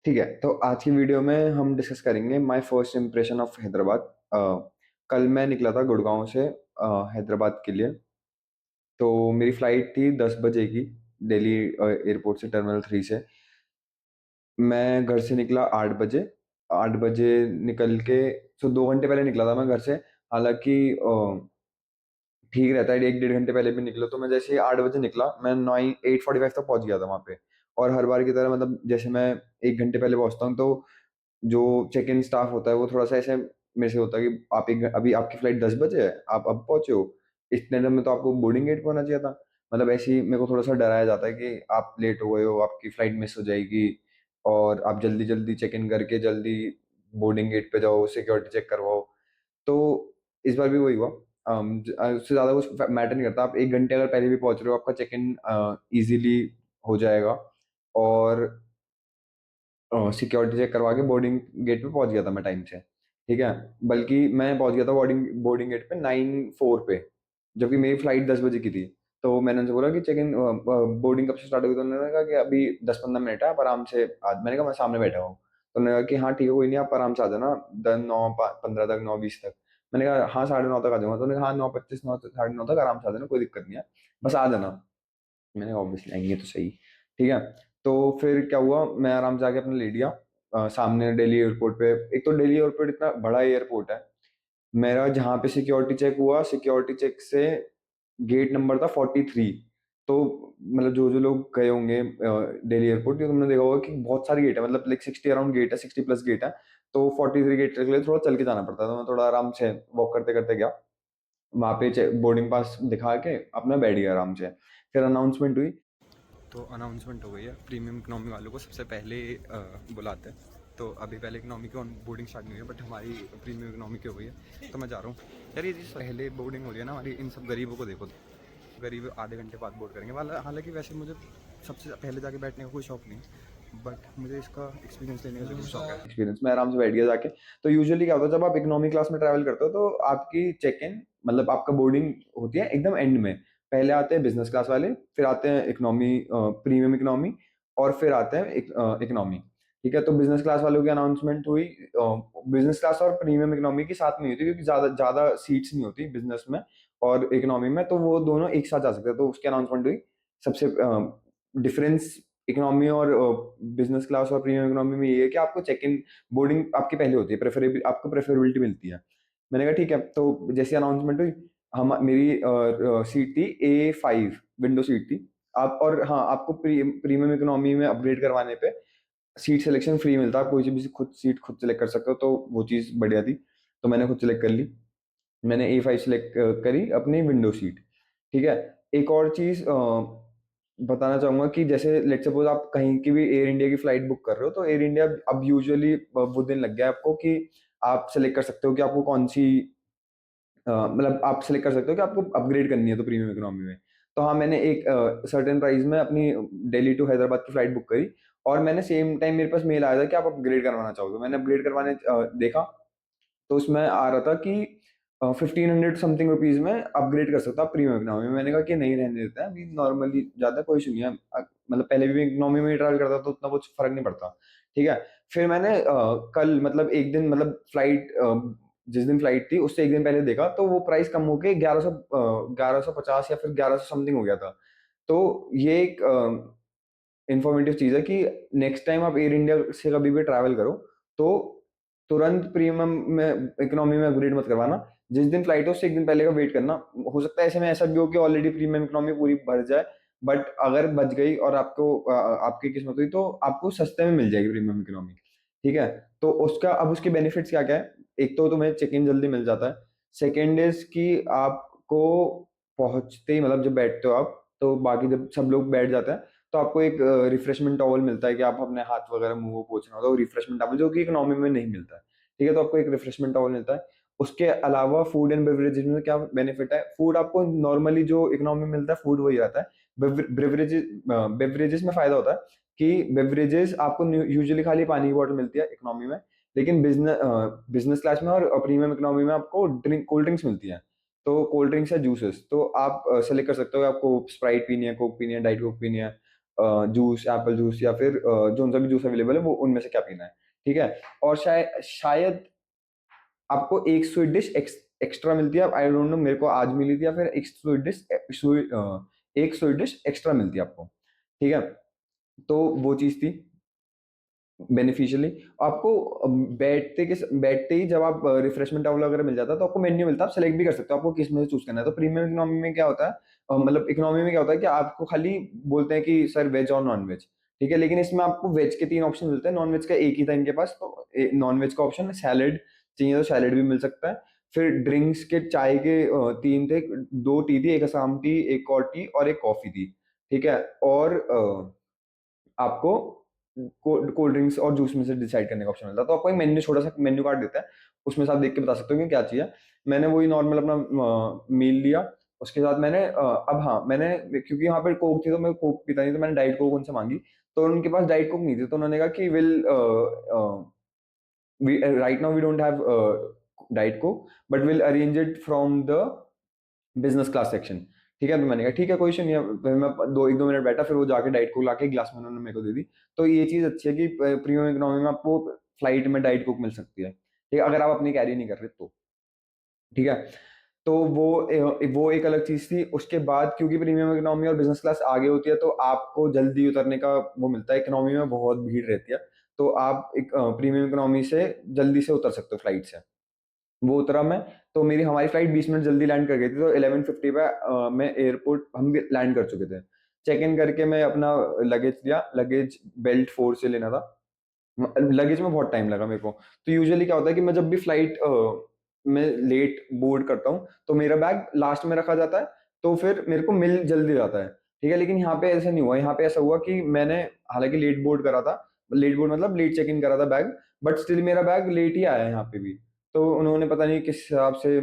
ठीक है, तो आज की वीडियो में हम डिस्कस करेंगे my first impression of Hyderabad. कल मैं निकला था गुड़गांव से हैदराबाद के लिए। तो मेरी फ्लाइट थी 10 बजे की, दिल्ली एयरपोर्ट से, टर्मिनल 3 से। मैं घर से निकला 8 बजे। 8 बजे निकल के, 2 घंटे पहले निकला था मैं घर से। हालांकि ठीक रहता है, 1 डेढ़ घंटे पहले भी निकलो। तो मैं जैसे ही 8 बजे निकला, मैं 8:45 तक पहुंच गया था वहां पे। और हर बार की तरह, मतलब जैसे मैं 1 घंटे पहले पहुंचता हूँ, तो जो चेक इन स्टाफ होता है वो थोड़ा सा ऐसे मेरे से होता है कि अभी आपकी फ्लाइट 10 बजे है, आप अब पहुंचे हो, इतने टाइम में तो आपको बोर्डिंग गेट पे होना चाहिए था। मतलब ऐसे ही मेरे को थोड़ा सा डराया जाता है कि आप लेट हो गए हो, आपकी फ्लाइट मिस हो जाएगी, और आप जल्दी जल्दी चेक इन करके जल्दी बोर्डिंग गेट पे जाओ, सिक्योरिटी चेक करवाओ। तो इस बार भी वही हुआ। उससे ज्यादा कुछ मैटर नहीं करता, आप 1 घंटे अगर पहले भी पहुंच रहे हो, आपका चेक इन इजीली हो जाएगा। और सिक्योरिटी चेक करवा के बोर्डिंग गेट पे पहुंच गया था मैं टाइम से। ठीक है, बल्कि मैं पहुंच गया था बोर्डिंग बोर्डिंग गेट पे 9:04 पे, जबकि मेरी फ्लाइट 10 बजे की थी। तो मैंने उनसे बोला कि चेक इन बोर्डिंग कब से स्टार्ट होगी, तो उन्होंने कहा कि अभी 10-15 मिनट है, आप आराम से मैंने कहा मैं सामने बैठा हूँ। तो उन्होंने कहा कि हाँ ठीक है, कोई नहीं, आप आराम से आ जाना 9:15 तक, 9:20 तक। मैंने कहा हाँ 9:30 तक आ जाऊंगा। तो उन्होंने कहा हाँ 9:25, 9 साढ़े 9 तक आराम से आ जाना, कोई दिक्कत नहीं है, बस आ जाना। मैंने ऑब्वियसली आएंगे तो सही। ठीक है, तो फिर क्या हुआ, मैं आराम से आके अपने ले लिया सामने दिल्ली एयरपोर्ट पे। एक तो दिल्ली एयरपोर्ट इतना बड़ा एयरपोर्ट है। मेरा जहाँ पे सिक्योरिटी चेक हुआ, सिक्योरिटी चेक से गेट नंबर था 43। तो मतलब जो जो लोग गए होंगे दिल्ली एयरपोर्ट, तो तुमने देखा होगा कि बहुत सारे गेट है, मतलब लाइक 60 अराउंड गेट है, 60+ गेट है। तो 43 गेट के लिए थोड़ा चल के जाना पड़ता है, तो मैं थोड़ा आराम से वॉक करते करते गया। वहां पे बोर्डिंग पास दिखा के अपना बैठ गया आराम से। फिर अनाउंसमेंट हुई। तो अनाउंसमेंट हो गई है, प्रीमियम इकोनॉमी वालों को सबसे पहले बुलाते हैं। तो अभी पहले इकोनॉमी की बोर्डिंग स्टार्ट नहीं हुई है, बट हमारी प्रीमियम इकोनॉमी की हो गई है, तो मैं जा रहा हूँ। यार ये चीज़ पहले बोर्डिंग हो रही है ना हमारी, इन सब गरीबों को देखो, गरीब आधे घंटे बाद बोर्ड करेंगे। हालांकि वैसे मुझे सबसे पहले जाके बैठने का कोई शौक नहीं है, बट मुझे इसका एक्सपीरियंस लेने का जरूर शौक है। एक्सपीरियंस, मैं आराम से बैठ गया जाके। तो यूजुअली क्या होता है, जब आप इकोनॉमी क्लास में ट्रैवल करते हो, तो आपकी चेक इन, मतलब आपका बोर्डिंग होती है एकदम एंड में। पहले आते हैं बिजनेस क्लास वाले, फिर आते हैं इकोनॉमी, प्रीमियम इकोनॉमी, और फिर आते हैं इकोनॉमी। ठीक है, तो बिजनेस क्लास वालों की अनाउंसमेंट हुई। बिजनेस क्लास और प्रीमियम इकोनॉमी की साथ में हुई थी, क्योंकि ज्यादा ज्यादा सीट्स नहीं होती बिजनेस में और इकोनॉमी में, तो वो दोनों एक साथ जा सकते हैं, तो उसकी अनाउंसमेंट हुई। सबसे डिफरेंस इकोनॉमी और बिजनेस क्लास और प्रीमियम इकोनॉमी में ये है कि आपको चेक इन बोर्डिंग आपकी पहले होती है, प्रेफरेबल, आपको प्रेफरेबिलिटी मिलती है। मैंने कहा ठीक है, तो जैसी अनाउंसमेंट हुई, हम मेरी सीट थी A5, विंडो सीट थी। आप, और हाँ, आपको प्रीमियम इकोनॉमी में अपग्रेड करवाने पे सीट सिलेक्शन फ्री मिलता है, आप कोई भी खुद सीट खुद सेलेक्ट कर सकते हो, तो वो चीज़ बढ़िया थी। तो मैंने खुद सेलेक्ट कर ली। मैंने A5 सिलेक्ट करी अपनी विंडो सीट। ठीक है, एक और चीज बताना चाहूंगा कि जैसे लेट सपोज आप कहीं की भी एयर इंडिया की फ्लाइट बुक कर रहे हो, तो एयर इंडिया अब यूजुअली वो दिन लग गया है आपको कि आप सेलेक्ट कर सकते हो कि आपको कौन सी, मतलब आप सेलेक्ट कर सकते हो कि आपको अपग्रेड करनी है तो प्रीमियम इकोनॉमी में। तो हाँ, मैंने एक सर्टेन प्राइस में अपनी दिल्ली टू हैदराबाद की फ्लाइट बुक करी। और मैंने सेम टाइम मेरे पास मेल आया था कि आप अपग्रेड करवाना चाहोगे, मैंने अपग्रेड करवाने देखा। तो उसमें आ रहा था कि 1500 समथिंग रुपीज में अपग्रेड कर सकता प्रीमियम इकोनॉमी में। मैंने कहा कि नहीं, रहने देते हैं अभी, नॉर्मली ज्यादा कोई इशू नहीं है। मतलब पहले भी इकोनॉमी में ट्रैवल करता था, तो उतना कुछ फर्क नहीं पड़ता। ठीक है, फिर मैंने कल, मतलब एक दिन, मतलब फ्लाइट जिस दिन फ्लाइट थी उससे एक दिन पहले देखा, तो वो प्राइस कम होके 1150 या फिर 1100 समथिंग हो गया था। तो ये एक इंफॉर्मेटिव चीज है कि नेक्स्ट टाइम आप एयर इंडिया से कभी भी ट्रैवल करो, तो तुरंत प्रीमियम में, इकोनॉमी में अपग्रेड मत करवाना। जिस दिन फ्लाइट हो उससे एक दिन पहले का वेट करना। हो सकता है ऐसे में ऐसा भी हो कि ऑलरेडी प्रीमियम इकोनॉमी पूरी भर जाए, बट अगर बच गई और आपको आपकी किस्मत हुई, तो आपको सस्ते में मिल जाएगी प्रीमियम इकोनॉमी। ठीक है, तो उसका अब उसके बेनिफिट्स क्या क्या है। एक तो तुम्हें चेक इन जल्दी मिल जाता है। सेकेंड इज कि आपको पहुंचते ही, मतलब जब बैठते हो आप, तो बाकी जब सब लोग बैठ जाते हैं, तो आपको एक रिफ्रेशमेंट टॉवल मिलता है कि आप अपने हाथ वगैरह मुंह वो पोंछना होता है, वो रिफ्रेशमेंट टॉवल जो कि इकोनॉमी में नहीं मिलता है। ठीक है, तो आपको एक रिफ्रेशमेंट टॉवल मिलता है। उसके अलावा फूड एंड बेवरेजेस में क्या बेनिफिट है, फूड आपको नॉर्मली जो इकोनॉमी में मिलता है फूड वही आता है। बेवरेजेस, बेवरेजेस में फायदा होता है कि बेवरेजेस आपको यूजुअली खाली पानी की बोतल मिलती है इकोनॉमी में, लेकिन बिजनेस क्लास में और प्रीमियम इकोनॉमी में आपको कोल्ड ड्रिंक्स मिलती है। तो कोल्ड ड्रिंक्स या जूसेस, तो आप सेलेक्ट कर सकते हो कि आपको स्प्राइट पीनी है, कोक पीनी है, डाइट कोक पीनी है, जूस, एप्पल जूस या फिर जो-सा भी जूस अवेलेबल है वो उनमें से क्या पीना है, ठीक है? और शायद आपको एक स्वीट डिश एक्स्ट्रा मिलती है, आई डोंट नो मेरे को आज मिली थी या फिर एक स्वीट डिश एक्स्ट्रा मिलती है आपको, ठीक है? तो वो चीज़ थी बेनिफिशियली। आपको बैठते ही जब आप रिफ्रेशमेंट टावल वगैरह मिल जाता है तो आपको मेन्यू मिलता है, आप सेलेक्ट भी कर सकते हो आपको किस में से चूज़ करना है। तो प्रीमियम इकोनॉमी में क्या होता है, मतलब इकोनॉमी में क्या होता है कि आपको खाली बोलते हैं कि सर वेज और नॉन-वेज, ठीक है? लेकिन इसमें आपको वेज के 3 ऑप्शन मिलते हैं, नॉन-वेज का 1 ही था इनके पास, तो नॉन-वेज का ऑप्शन सैलेड चाहिए तो सैलेड भी मिल सकता है। फिर ड्रिंक्स के चाय के 3 थे, 2 टी थी, 1 असम टी, 1 और टी और 1 कॉफ़ी थी, ठीक है? और आपको कोल्ड ड्रिंक्स और जूस में से डिसाइड करने का ऑप्शन मिलता है। तो आपको एक मेन्यू, छोटा सा मेन्यू कार्ड देता है, उसमें से आप देख के बता सकते हो कि क्या चाहिए। मैंने वही नॉर्मल अपना मील लिया, उसके साथ मैंने अब हाँ, मैंने क्योंकि यहाँ पे कोक थी तो मैं कोक पीता नहीं, तो मैंने डाइट कोक उनसे मांगी, तो उनके पास डाइट कोक नहीं थी, तो उन्होंने कहा कि right now we don't have diet coke, but will arrange it from the business class section, ठीक है? तो मैंने कहा ठीक है, कोई इशू नहीं है। फिर मैं 1-2 मिनट बैठा, फिर वो जाके डाइट कोक लाके ग्लास में उन्होंने मेरे को दे दी। तो ये चीज़ अच्छी है कि प्रीमियम इकोनॉमी में आपको फ्लाइट में डाइट कोक मिल सकती है, ठीक है? अगर आप अपनी कैरी नहीं कर रहे तो, ठीक है? तो वो एक अलग चीज़ थी। उसके बाद क्योंकि प्रीमियम इकोनॉमी और बिज़नेस क्लास आगे होती है, तो आपको जल्दी उतरने का वो मिलता है। इकोनॉमी में बहुत भीड़ रहती है, तो आप एक प्रीमियम इकोनॉमी से जल्दी से उतर सकते हो फ्लाइट से। वो उतरा मैं, तो हमारी फ्लाइट 20 मिनट जल्दी लैंड कर गई थी, तो 11:50 पे मैं एयरपोर्ट हम लैंड कर चुके थे। चेक इन करके मैं अपना लगेज लिया, लगेज बेल्ट 4 से लेना था। लगेज में बहुत टाइम लगा मेरे को। तो यूजुअली क्या होता है कि मैं जब भी फ्लाइट में लेट बोर्ड करता हूँ, तो मेरा बैग लास्ट में रखा जाता है, तो फिर मेरे को मिल जल्दी जाता है, ठीक है? लेकिन यहाँ पे ऐसा नहीं हुआ, यहाँ पे ऐसा हुआ कि मैंने हालाँकि लेट बोर्ड करा था, लेट बोर्ड मतलब लेट चेक इन करा था बैग, बट स्टिल मेरा बैग लेट ही आया है यहाँ पे भी। तो उन्होंने पता नहीं किस हिसाब से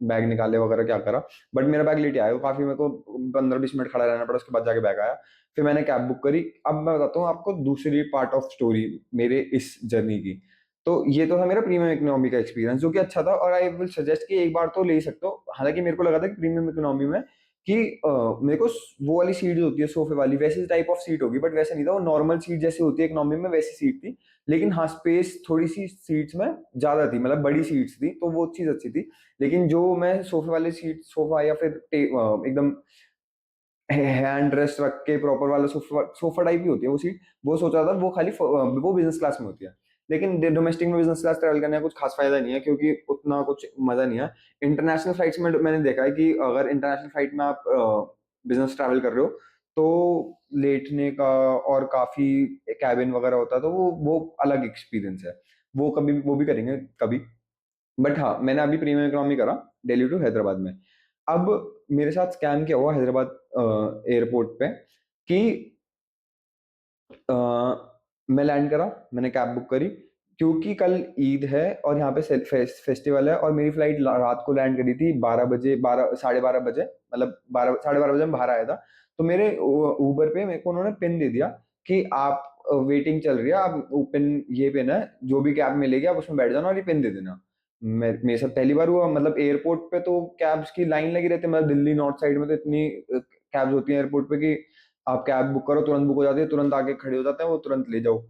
बैग निकाले वगैरह क्या करा, बट मेरा बैग लेट ही आया। वो काफ़ी मेरे को 15-20 मिनट खड़ा रहना पड़ा, उसके बाद जाके बैग आया। फिर मैंने कैब बुक करी। अब मैं बताता हूँ आपको दूसरी पार्ट ऑफ स्टोरी मेरे इस जर्नी की। तो ये तो था मेरा प्रीमियम इकोनॉमी का एक्सपीरियंस, जो कि अच्छा था, और आई विल सजेस्ट कि एक बार तो ले ही सकते हो। हालाँकि मेरे को लगा था कि प्रीमियम इकोनॉमी में कि मेरे को वो वाली सीट जो होती है सोफ़े वाली, वैसी टाइप ऑफ सीट होगी, बट वैसा नहीं था। वो नॉर्मल सीट जैसी होती है इकोनॉमी में, वैसी सीट थी। लेकिन हाँ, स्पेस थोड़ी-सी सीट्स में ज़्यादा थी, मतलब बड़ी सीट्स थी, तो वो चीज़ अच्छी थी। लेकिन जो मैं सोफ़े वाली सीट, सोफ़ा या फिर एकदम हैंड रेस्ट रख के प्रॉपर वाला सोफ़ा सोफ़ा टाइप ही होती है वो सीट, वो सोचा था वो खाली वो बिज़नेस क्लास में होती है। लेकिन डोमेस्टिक में बिज़नेस क्लास ट्रैवल करने का कुछ खास फ़ायदा नहीं है, क्योंकि उतना कुछ मज़ा नहीं है। इंटरनेशनल फ्लाइट्स में मैंने देखा है कि अगर इंटरनेशनल फ्लाइट में आप बिज़नेस ट्रैवल कर रहे हो, तो लेटने का और काफ़ी केबिन वगैरह होता है, तो वो अलग एक्सपीरियंस है। वो भी करेंगे कभी। बट हाँ, मैंने अभी प्रीमियम इकोनॉमी करा दिल्ली टू हैदराबाद में। अब मेरे साथ स्कैम क्या हुआ हैदराबाद एयरपोर्ट पे कि अ, मैं लैंड करा, मैंने कैब बुक करी, क्योंकि कल ईद है और यहाँ पे फेस्टिवल है, और मेरी फ्लाइट रात को लैंड करी थी 12 बजे, 12 साढ़े 12 बजे, मतलब 12 साढ़े 12 बजे मैं बाहर आया था। तो मेरे उबर पे मेरे को उन्होंने पिन दे दिया कि आप वेटिंग चल रही है, आप वो पिन ये पिन है, जो भी कैब मिलेगी आप उसमें बैठ जाना और ये पिन दे देना। मेरे साथ पहली बार हुआ, मतलब एयरपोर्ट पे तो कैब्स की लाइन लगी रहती है, मतलब दिल्ली नॉर्थ साइड में तो इतनी कैब्स होती है एयरपोर्ट पे कि आप कैब बुक करो, तुरंत बुक हो जाती है, तुरंत आके खड़े हो जाते हैं, वो तुरंत ले जाओ।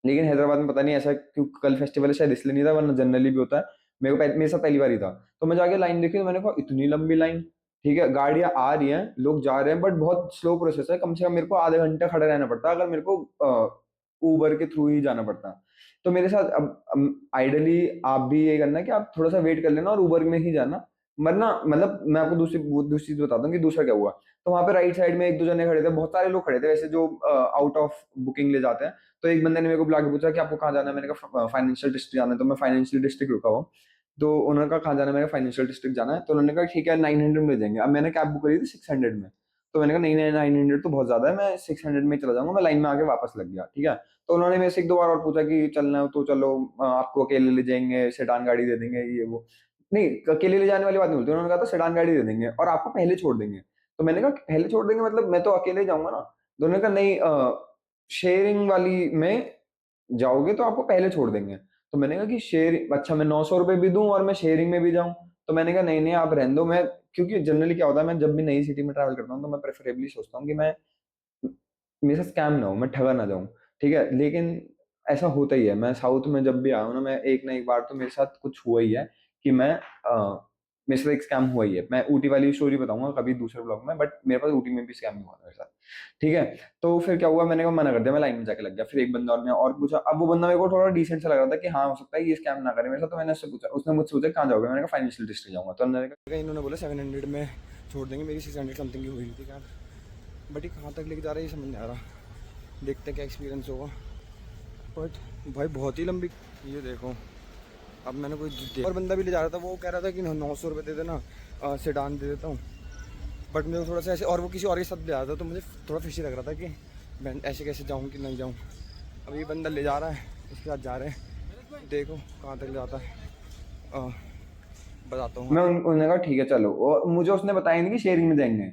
लेकिन हैदराबाद में पता नहीं ऐसा क्यों, कल फेस्टिवल है शायद इसलिए नहीं था, वरना जनरली भी होता है। मेरे साथ पहली बार ही था। तो मैं जाके लाइन देखी, तो मैंने कहा इतनी लंबी लाइन, ठीक है, गाड़ियाँ आ रही हैं, लोग जा रहे हैं, बट बहुत स्लो प्रोसेस है, कम से कम मेरे को आधे घंटे खड़ा रहना पड़ता अगर मेरे को उबर के थ्रू ही जाना पड़ता। तो मेरे साथ अब आइडियली आप भी ये करना कि आप थोड़ा-सा वेट कर लेना और उबर में ही जाना, वरना मतलब मैं आपको दूसरी चीज़ बताता हूँ कि दूसरा क्या हुआ। तो वहाँ पे राइट साइड में 1-2 जने खड़े थे, बहुत सारे लोग खड़े थे वैसे जो आउट ऑफ बुकिंग ले जाते हैं। तो एक बंदे ने मेरे को बुला के पूछा कि आपको कहाँ जाना है? मैंने कहा फाइनेंशियल डिस्ट्रिक्ट जाना है, तो मैं फाइनेंशियल डिस्ट्रिक्ट रुका हुआ। तो उन्होंने कहा कहाँ जाना है? मैंने कहा फाइनेंशियल डिस्ट्रिक्ट जाना है। तो उन्होंने कहा ठीक है 900 में ले जाएँगे। अब मैंने कैब बुक करी थी 600 में। तो मैंने कहा नहीं, नहीं 900 तो बहुत ज़्यादा है, मैं 600 में ही चला जाऊँगा, मैं लाइन में आके वापस लग गया, ठीक है? तो उन्होंने मेरे से 1-2 बार और पूछा कि चलना है तो चलो, आपको अकेले ले जाएँगे, सेडान गाड़ी दे देंगे, ये वो। नहीं, अकेले ले जाने वाली बात नहीं बोलती, उन्होंने कहा था सेडान गाड़ी दे देंगे और आपको पहले छोड़ देंगे। तो मैंने कहा पहले छोड़ देंगे मतलब मैं तो अकेले ही जाऊँगा ना। तो उन्होंने कहा नहीं, शेयरिंग वाली में जाओगे तो आपको पहले छोड़ देंगे। तो मैंने कहा कि अच्छा मैं ₹900 भी दूँ और मैं शेयरिंग में भी जाऊँ? तो मैंने कहा नहीं, नहीं आप रहने दो, मैं क्योंकि जनरली क्या होता है, मैं जब भी नई सिटी में ट्रैवल करता हूँ तो मैं प्रेफरेबली सोचता हूँ कि मैं मेरे साथ स्कैम ना हो, मैं ठगा ना जाऊँ, ठीक है? लेकिन ऐसा होता ही है, मैं साउथ में जब भी आया हूँ ना, मैं एक ना एक बार तो मेरे साथ कुछ हुआ ही है कि मेरे साथ एक स्कैम हुआ ही है। मैं ऊटी वाली स्टोरी बताऊँगा कभी दूसरे ब्लॉग में, बट मेरे पास ऊटी में भी स्कैम हुआ था मेरे साथ, ठीक है? तो फिर क्या हुआ, मैंने कहा मना कर दिया, मैं लाइन में जाके लग गया। फिर एक बंदा और ने और पूछा, अब वो बंदा मेरे को थोड़ा डिसेंट सा लग रहा था कि हाँ, हो सकता है ये स्कैम ना करे मेरे साथ, तो मैंने उससे पूछा, उसने मुझसे पूछा कहाँ जाओगे? मैंने कहा फाइनेंशियल डिस्ट्रिक्ट जाऊँगा। तो उन्होंने कहा, इन्होंने बोला 700 में छोड़ देंगे, मेरी 600 समथिंग की हुई थी यार। बट ये कहाँ तक लेके जा रहा है ये समझ नहीं आ रहा, देखते हैं क्या एक्सपीरियंस होगा। बट भाई बहुत ही लंबी, ये देखो, अब मैंने कोई और बंदा भी ले जा रहा था, वो कह रहा था कि 900 रुपये दे देना, सेडान दे देता हूँ। बट मुझे थोड़ा सा ऐसे, और वो किसी और के साथ ले आ रहा था, तो मुझे थोड़ा फिशी लग रहा था कि मैं ऐसे कैसे जाऊँ कि नहीं जाऊँ। अब ये बंदा ले जा रहा है, इसके साथ जा रहे हैं, देखो कहाँ तक ले जाता है। अ, बताता हूँ। उन्होंने कहा ठीक है चलो, और मुझे उसने बताया नहीं कि शेयरिंग में जाएंगे।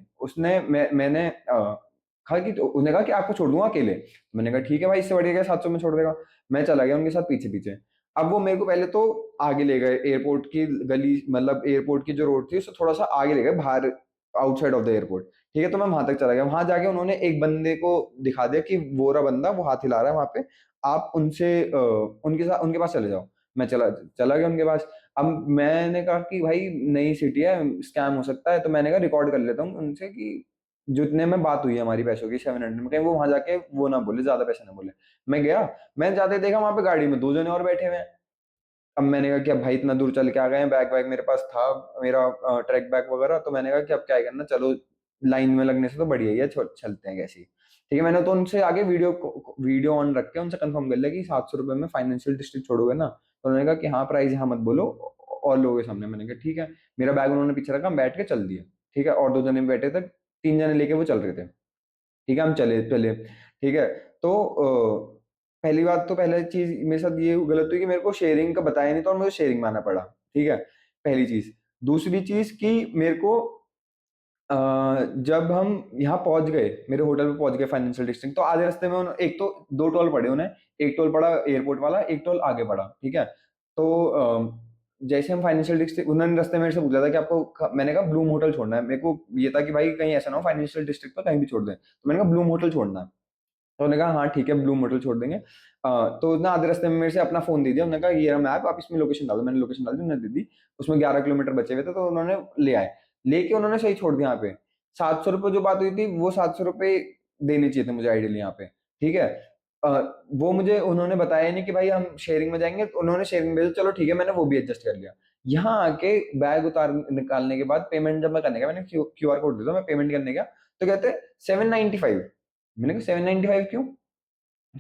मैंने कहा कि, तो उन्होंने कहा कि आपको छोड़ दूंगा अकेले। मैंने कहा ठीक है भाई, इससे बढ़िया क्या 700 में छोड़ देगा। मैं चला गया उनके साथ पीछे पीछे। अब वो मेरे को पहले तो आगे ले गए, एयरपोर्ट की गली, मतलब एयरपोर्ट की जो रोड थी उससे थोड़ा सा आगे ले गए, बाहर, आउटसाइड ऑफ द एयरपोर्ट, ठीक है? तो मैं वहां तक चला गया। वहां जाके उन्होंने एक बंदे को दिखा दिया कि वो रहा बंदा, वो हाथ हिला रहा है वहां पे, आप उनसे उनके साथ, उनके पास चले जाओ। मैं चला चला गया उनके पास। अब मैंने कहा कि भाई नई सिटी है, स्कैम हो सकता है, तो मैंने कहा रिकॉर्ड कर लेता हूँ उनसे कि जितने में बात हुई है हमारी पैसों की 700 में, कहीं वो वहां जाके वो ना बोले, ज्यादा पैसे ना बोले। मैं गया, मैंने जाते देखा वहां पे गाड़ी में दो जने और बैठे हुए हैं। अब मैंने कहा कि अब भाई इतना दूर चल के आ गए हैं, बैग वैग मेरे पास था, मेरा ट्रैक बैग वगैरह, तो मैंने कहा कि अब क्या ही करना, चलो लाइन में लगने से तो बढ़िया ही है, चलते हैं कैसे ही। ठीक है, मैंने तो उनसे आगे वीडियो ऑन रख के उनसे कंफर्म कर लिया कि 700 रुपये में फाइनेंशियल डिस्ट्रिक्ट छोड़ोगे ना? तो उन्होंने कहा कि हाँ, प्राइस यहाँ मत बोलो और लोगों के सामने। मैंने कहा ठीक है। मेरा बैग उन्होंने पीछे रखा, हम बैठ के चल दिए, ठीक है? और दो जने बैठे थे, तीन जने लेके वो चल रहे थे, ठीक है? हम चले चले, ठीक है? तो पहली बात तो, पहली चीज मेरे साथ ये गलत हुई कि मेरे को शेयरिंग का बताया नहीं था और मुझे शेयरिंग में आना पड़ा, ठीक है? पहली चीज। दूसरी चीज कि मेरे को अ, जब हम यहाँ पहुंच गए, मेरे होटल पे पहुंच गए फाइनेंशियल डिस्ट्रिक्ट, तो आधे रास्ते में एक तो दो टोल पड़े उन्हें, एक टोल पड़ा एयरपोर्ट वाला, एक टोल आगे पड़ा, ठीक है? तो जैसे हम फाइनेंशियल डिस्ट्रिक्ट, उन्होंने रास्ते में मेरे से पूछा था कि आपको मैंने कहा ब्लूम होटल छोड़ना है। मेरे को ये था कि भाई कहीं ऐसा ना हो फाइनेंशियल डिस्ट्रिक्ट पर कहीं भी छोड़ दें, तो मैंने कहा ब्लूम होटल छोड़ना है। तो उन्होंने कहा हाँ ठीक है, ब्लू मोटल छोड़ देंगे। तो ना आधे रास्ते में मेरे से अपना फोन दे दिया, उन्होंने कहा ये रहा मैप, आप इसमें लोकेशन डाल दो। मैंने लोकेशन डाल दी, उन्होंने दे दी। उसमें 11 किलोमीटर बचे हुए थे, तो उन्होंने ले आए, लेके उन्होंने सही छोड़ दिया यहाँ पे। 700 रुपये जो बात हुई थी, वो 700 रुपये देने चाहिए थे मुझे आइडियली यहाँ पे, ठीक है? अ, वो मुझे उन्होंने बताया नहीं कि भाई हम शेयरिंग में जाएंगे, तो उन्होंने शेयरिंग भेजा, चलो ठीक है, मैंने वो भी एडजस्ट कर लिया। यहाँ आके बैग उतार निकालने के बाद पेमेंट जब मैं करने गया, मैंने क्यू आर कोड दे दो, मैं पेमेंट करने गया, तो कहते हैं 795। मैंने कहा 795 क्यों?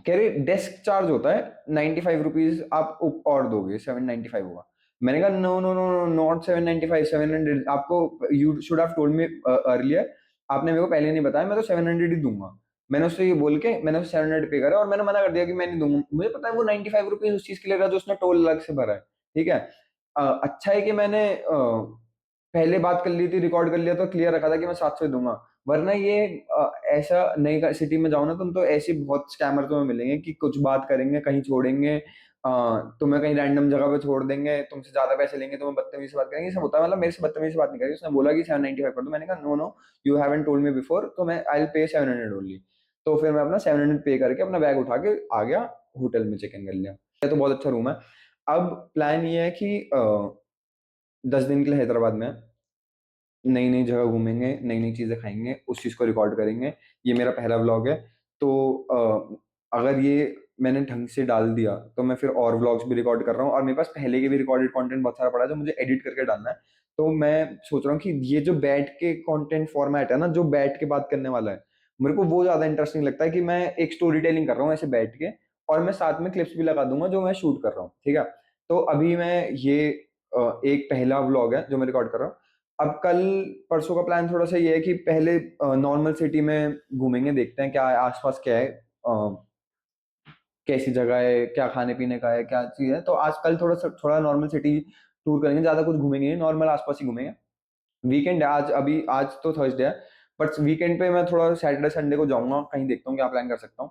कह रहे डेस्क चार्ज होता है 95 रुपीज, आप और दोगे 795 होगा। मैंने कहा no no no no, not 795, 700। आपको you should have told me earlier, आपने मेरे को पहले नहीं बताया, मैं तो 700 ही दूंगा। मैंने उससे ये बोल के मैंने उसे 700 पे करा और मैंने मना कर दिया कि मैं नहीं दूंगा। मुझे पता है वो 95 रुपीज उस चीज के लिए लगा जो उसने टोल अलग से भरा है, ठीक है? अच्छा है कि मैंने पहले बात कर ली थी, रिकॉर्ड कर लिया, तो क्लियर रखा था कि मैं 700 दूंगा। वरना ये ऐसा नई सिटी में जाओ ना तुम, तो ऐसे बहुत स्कैमर तुम्हें मिलेंगे कि कुछ बात करेंगे, कहीं छोड़ेंगे, तुम्हें कहीं रैंडम जगह पे छोड़ देंगे, तुमसे ज्यादा पैसे लेंगे, तुम्हें बदतमीजी से बात करेंगे। ये सब होता है, मतलब मेरे से बदतमीजी से बात नहीं करी। उसने बोला कि 795 कर दो, मैंने कहा no no, you haven't told me before, तो मैं आई विल पे 700 ओनली। तो फिर मैं अपना 700 पे करके अपना बैग उठा के आ गया, होटल में चेक इन कर लिया। ये तो बहुत अच्छा रूम है। अब प्लान ये है कि 10 दिन के लिए हैदराबाद में नई नई जगह घूमेंगे, नई नई चीजें खाएंगे, उस चीज को रिकॉर्ड करेंगे। ये मेरा पहला व्लॉग है। तो अगर ये मैंने ढंग से डाल दिया, तो मैं फिर और व्लॉग्स भी रिकॉर्ड कर रहा हूँ, और मेरे पास पहले के भी रिकॉर्डेड कंटेंट बहुत सारा पड़ा है जो मुझे एडिट करके डालना है। तो मैं सोच रहा हूँ कि ये जो बैठ के कंटेंट फॉर्मेट है ना, जो बैठ के बात करने वाला है, मेरे को वो ज्यादा इंटरेस्टिंग लगता है कि मैं एक स्टोरी टेलिंग कर रहा हूँ ऐसे बैठ के, और मैं साथ में क्लिप्स भी लगा दूंगा जो मैं शूट कर रहा हूँ, ठीक है? तो अभी मैं ये एक पहला व्लॉग है जो मैं रिकॉर्ड कर रहा हूँ। अब कल परसों का प्लान थोड़ा सा ये है कि पहले नॉर्मल सिटी में घूमेंगे, देखते हैं क्या है आसपास, क्या है, कैसी जगह है, क्या खाने पीने का है, क्या चीज है। तो आजकल थोड़ा नॉर्मल सिटी टूर करेंगे, ज्यादा कुछ घूमेंगे नहीं, नॉर्मल आसपास ही घूमेंगे। वीकेंड है आज, अभी आज तो थर्सडे है, बट वीकेंड पे मैं थोड़ा सैटरडे संडे को जाऊंगा कहीं, देखता हूँ क्या प्लान कर सकता हूँ।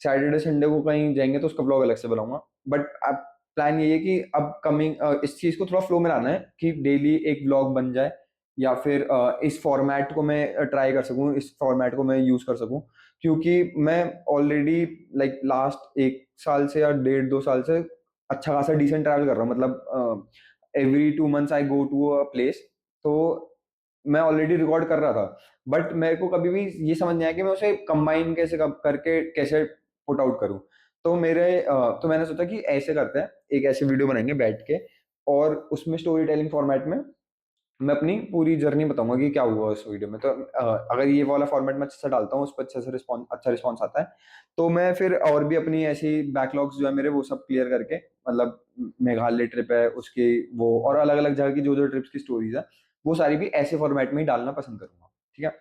सैटरडे संडे को कहीं जाएंगे तो उसका ब्लॉग अलग से बनाऊंगा। बट अब प्लान ये है कि अब कमिंग इस चीज को थोड़ा फ्लो में लाना है कि डेली एक ब्लॉग बन जाए, या फिर इस फॉर्मेट को मैं ट्राई कर सकूँ, इस फॉर्मेट को मैं यूज़ कर सकूँ। क्योंकि मैं ऑलरेडी लाइक लास्ट 1 साल से या डेढ़ 2 साल से अच्छा खासा डिसेंट ट्रैवल कर रहा हूँ। मतलब every 2 months I go to a place. तो मैं ऑलरेडी रिकॉर्ड कर रहा था। बट मेरे को कभी भी ये समझ नहीं आया कि मैं उसे कंबाइन कैसे करके कैसे पुट आउट करूँ। तो मैंने सोचा कि ऐसे करते हैं, एक ऐसी वीडियो बनाएँगे बैठ के, और उसमें स्टोरी टेलिंग फॉर्मेट में मैं अपनी पूरी जर्नी बताऊँगा कि क्या हुआ उस वीडियो में। तो अगर ये वाला फॉर्मेट मैं अच्छे से डालता हूँ, उस पे अच्छे से अच्छा रिस्पॉन्स आता है, तो मैं फिर और भी अपनी ऐसी बैकलॉग्स जो है मेरे, वो सब क्लियर करके, मतलब मेघालय ट्रिप है उसकी, वो और अलग-अलग जगह की जो-जो ट्रिप्स की स्टोरीज़ है, वो सारी भी ऐसे फॉर्मेट में ही डालना पसंद करूँगा। ठीक है?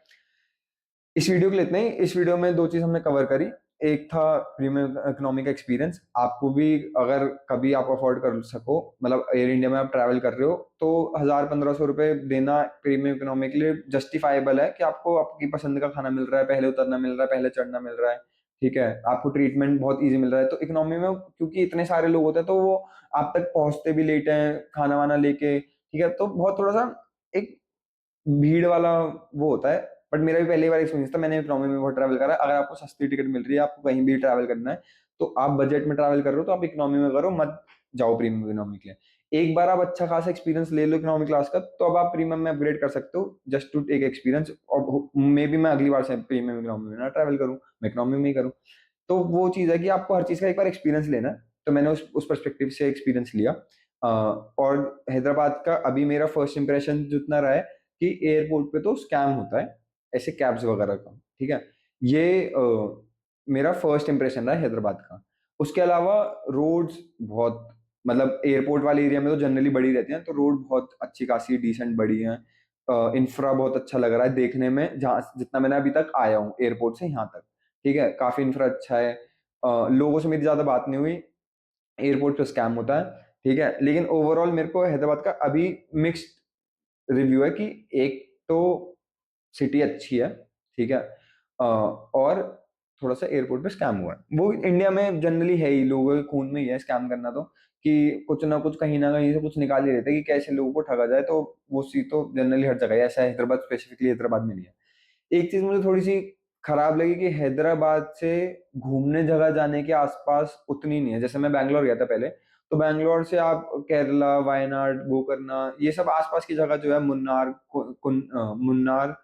इस वीडियो के लिए इतना ही। इस वीडियो में 2 चीज़ हमने कवर करी। एक था प्रीमियम इकोनॉमी का एक्सपीरियंस। आपको भी अगर कभी आप अफ़ोर्ड कर सको, मतलब एयर इंडिया में आप ट्रैवल कर रहे हो, तो 1000-1500 रुपए देना प्रीमियम इकोनॉमी के लिए जस्टिफाएबल है कि आपको आपकी पसंद का खाना मिल रहा है, पहले उतरना मिल रहा है, पहले चढ़ना मिल रहा है, ठीक है? आपको ट्रीटमेंट बहुत ईज़ी मिल रहा है। तो इकोनॉमी में क्योंकि इतने सारे लोग होते हैं, तो वो आप तक पहुँचते भी लेट हैं, खाना-वाना लेके, ठीक है? तो बहुत थोड़ा-सा एक भीड़ वाला वो होता है। बट मेरा भी पहली बार एक्सपीरियंस था, मैंने इकोनॉमी में बहुत ट्रैवल करा है। अगर आपको सस्ती टिकट मिल रही है, आपको कहीं भी ट्रैवल करना है, तो आप बजट में ट्रैवल कर रहे हो, तो आप इकोनॉमी में करो, मत जाओ प्रीमियम इकोनॉमी के लिए। एक बार आप अच्छा खासा एक्सपीरियंस ले लो इकोनॉमी क्लास का, तो अब आप प्रीमियम में अपग्रेड कर सकते हो, जस्ट टू टेक एक्सपीरियंस। और मे बी मैं अगली बार से प्रीमियम इकोनॉमी में ना ट्रैवल करूँ, मैं इकोनॉमी में ही करूँ। तो वो चीज़ है कि आपको हर चीज़ का एक बार एक्सपीरियंस लेना है। तो मैंने उस पर्सपेक्टिव से एक्सपीरियंस लिया। और हैदराबाद का अभी मेरा फर्स्ट इंप्रेशन जितना रहा है कि एयरपोर्ट पे तो स्कैम होता है, ऐसे कैब्स वगैरह का, ठीक है? ये मेरा फर्स्ट इंप्रेशन रहा है हैदराबाद का। उसके अलावा रोड्स बहुत, मतलब एयरपोर्ट वाले एरिया में तो जनरली बड़ी रहती हैं, तो रोड बहुत अच्छी खासी डिसेंट बड़ी हैं। इंफ्रा बहुत अच्छा लग रहा है देखने में, जहाँ जितना मैंने अभी तक आया हूँ एयरपोर्ट से यहाँ तक, ठीक है? काफ़ी इंफ्रा अच्छा है। लोगों से मेरी ज़्यादा बात नहीं हुई, एयरपोर्ट पे स्कैम होता है, ठीक है? लेकिन ओवरऑल मेरे को हैदराबाद का अभी मिक्स्ड रिव्यू है कि एक तो सिटी अच्छी है, ठीक है? और थोड़ा-सा एयरपोर्ट पे स्कैम हुआ है। वो इंडिया में जनरली है ही, लोगों के खून में ही है स्कैम करना तो, कि कुछ ना कुछ कहीं न कहीं से कुछ निकाल ही लेते हैं कि कैसे लोगों को ठगा जाए, तो वो चीज़ तो जनरली हर जगह है, ऐसा हैदराबाद स्पेसिफिकली हैदराबाद में नहीं है। एक चीज़ मुझे थोड़ी-सी खराब लगी कि हैदराबाद से घूमने जगह जाने के आस-पास उतनी नहीं है। जैसे मैं बैंगलोर गया था पहले, तो बैंगलोर से आप केरला, वायनाड, गोकर्णा, ये सब आस-पास की जगह जो है, मुन्नार,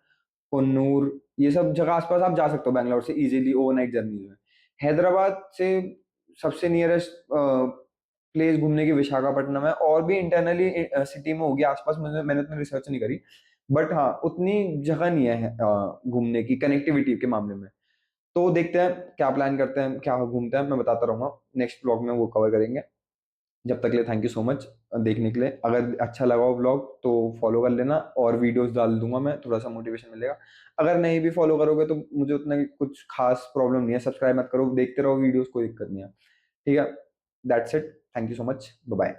कुन्नूर, ये सब जगह आस-पास आप जा सकते हो बैंगलोर से ईज़िली ओवरनाइट जर्नी में। हैदराबाद से सबसे नियरेस्ट प्लेस घूमने की विशाखापट्टनम है, और भी इंटरनली सिटी में होगी आस-पास, मैंने उतनी रिसर्च नहीं करी। बट हाँ, उतनी जगह नहीं है घूमने की कनेक्टिविटी के मामले में। तो देखते हैं क्या प्लान करते हैं, क्या घूमते हैं, मैं बताता रहूँगा। नेक्स्ट व्लॉग में वो कवर करेंगे। जब तक के लिए थैंक यू सो मच देखने के लिए। अगर अच्छा लगा हो व्लॉग तो फॉलो कर लेना, और वीडियोज़ डाल दूँगा मैं, थोड़ा-सा मोटिवेशन मिलेगा। अगर नहीं भी फॉलो करोगे तो मुझे उतना कुछ ख़ास प्रॉब्लम नहीं है, सब्सक्राइब मत करो, देखते रहो वीडियोज़, कोई दिक्कत नहीं है। ठीक है? That's it. Thank you so much. Bye-bye.